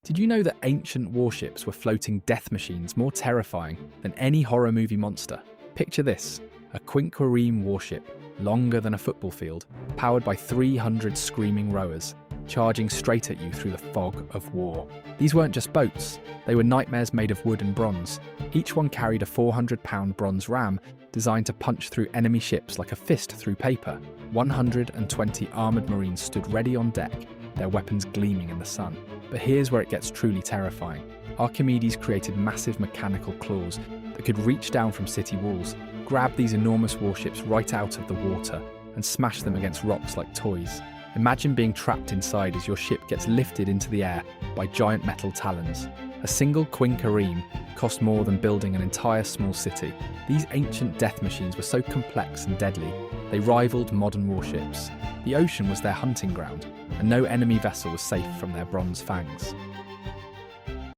Did you know that ancient warships were floating death machines more terrifying than any horror movie monster? Picture this, a Quinquereme warship, longer than a football field, powered by 300 screaming rowers, charging straight at you through the fog of war. These weren't just boats, they were nightmares made of wood and bronze. Each one carried a 400-pound bronze ram designed to punch through enemy ships like a fist through paper. 120 armoured marines stood ready on deck, their weapons gleaming in the sun. But here's where it gets truly terrifying. Archimedes created massive mechanical claws that could reach down from city walls, grab these enormous warships right out of the water, and smash them against rocks like toys. Imagine being trapped inside as your ship gets lifted into the air by giant metal talons. A single Quinquereme cost more than building an entire small city. These ancient death machines were so complex and deadly, they rivaled modern warships. The ocean was their hunting ground, and no enemy vessel was safe from their bronze fangs.